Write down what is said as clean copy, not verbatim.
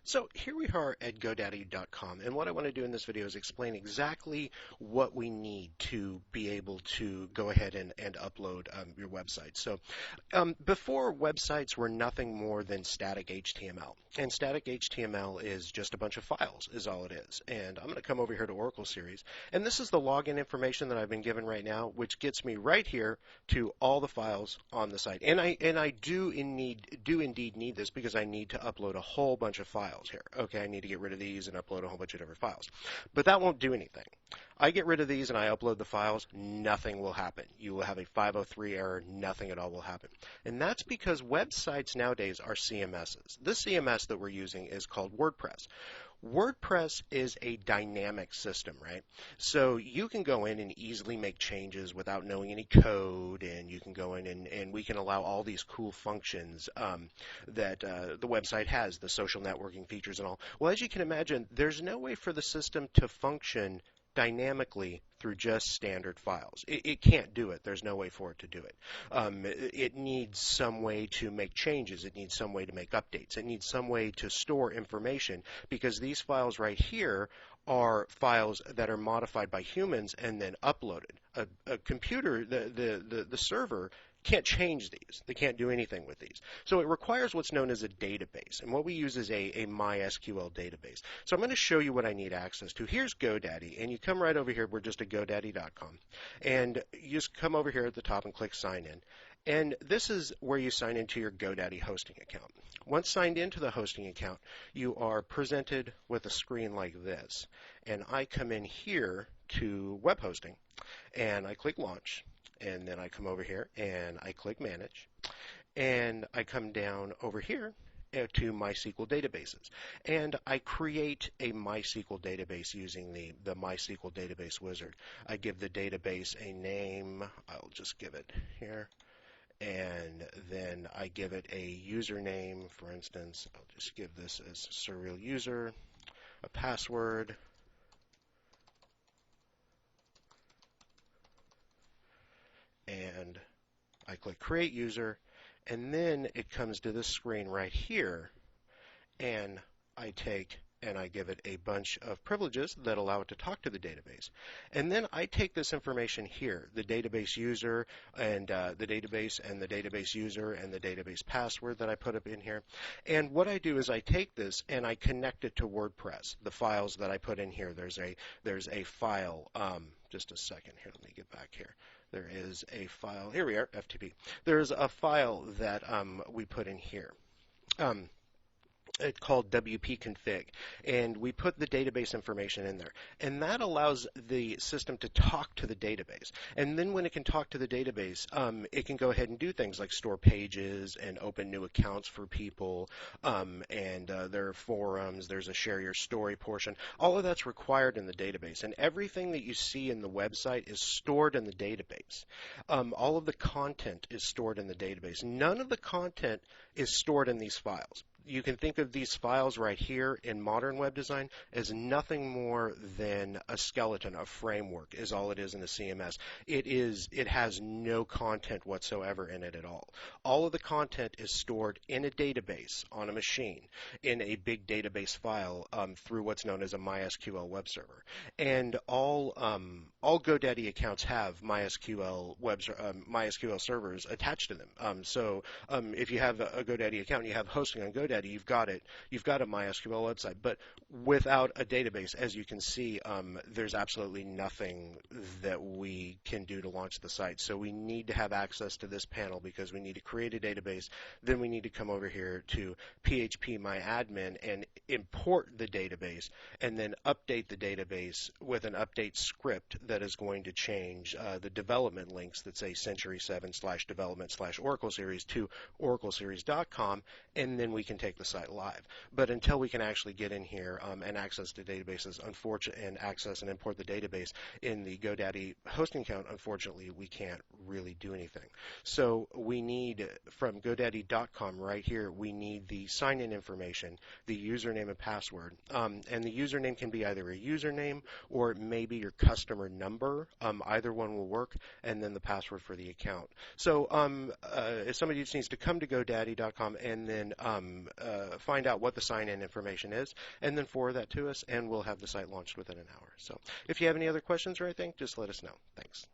So here we are at GoDaddy.com, and what I want to do in this video is explain exactly what we need to be able to go ahead and upload your website. So before, websites were nothing more than static HTML, and static HTML is just a bunch of files, is all it is. And I'm going to come over here to Oracle Series, and this is the login information that I've been given right now, which gets me right here to all the files on the site. And I do indeed need this because I need to upload a whole bunch of files here. Okay, I need to get rid of these and upload a whole bunch of different files. But that won't do anything. I get rid of these and I upload the files, nothing will happen. You will have a 503 error, nothing at all will happen. And that's because websites nowadays are CMSs. The CMS that we're using is called WordPress. WordPress is a dynamic system, right? So you can go in and easily make changes without knowing any code, and you can go in and we can allow all these cool functions that the website has, the social networking features and all. Well, as you can imagine, there's no way for the system to function dynamically through just standard files. It can't do it. There's no way for it to do it. It needs some way to make changes. It needs some way to make updates. It needs some way to store information, because these files right here are files that are modified by humans and then uploaded. A computer, the server, can't change these. They can't do anything with these. So it requires what's known as a database. And what we use is a MySQL database. So I'm going to show you what I need access to. Here's GoDaddy. And you come right over here. We're just at GoDaddy.com. And you just come over here at the top and click Sign In. And this is where you sign into your GoDaddy hosting account. Once signed into the hosting account, you are presented with a screen like this. And I come in here to web hosting. And I click Launch. And then I come over here and I click Manage, and I come down over here to MySQL databases, and I create a MySQL database using the MySQL database wizard. I give the database a name. I'll just give it here, and then I give it a username. For instance, I'll just give this as Surreal User, a password, and I click Create User, and then it comes to this screen right here, and I take and I give it a bunch of privileges that allow it to talk to the database. And then I take this information here, the database user and the database user and the database password that I put up in here. And what I do is I take this and I connect it to WordPress, the files that I put in here. There's a file, just a second here, let me get back here. There is a file, here we are, FTP. There's a file that we put in here. It's called wp-config, and we put the database information in there, and that allows the system to talk to the database. And then when it can talk to the database, it can go ahead and do things like store pages and open new accounts for people, and there are forums, there's a share your story portion. All of that's required in the database, and everything that you see in the website is stored in the database. All of the content is stored in the database. None of the content is stored in these files. You can think of these files right here in modern web design as nothing more than a skeleton, a framework is all it is in the CMS. It has no content whatsoever in it at all. All of the content is stored in a database on a machine in a big database file through what's known as a MySQL web server. And all GoDaddy accounts have MySQL servers attached to them. So if you have a GoDaddy account and you have hosting on GoDaddy, you've got a MySQL website. But without a database, as you can see, there's absolutely nothing that we can do to launch the site. So we need to have access to this panel because we need to create a database. Then we need to come over here to phpMyAdmin and import the database, and then update the database with an update script that is going to change the development links that say century7/development/Oracle Series to oracleseries.com, and then we can take the site live. But until we can actually get in here and access the databases, and access and import the database in the GoDaddy hosting account, unfortunately, we can't really do anything. So we need, from GoDaddy.com right here, we need the sign-in information, the username and password. And the username can be either a username or maybe your customer number. Either one will work, and then the password for the account. So if somebody just needs to come to GoDaddy.com and then find out what the sign-in information is, and then forward that to us, and we'll have the site launched within an hour. So if you have any other questions or anything, just let us know. Thanks.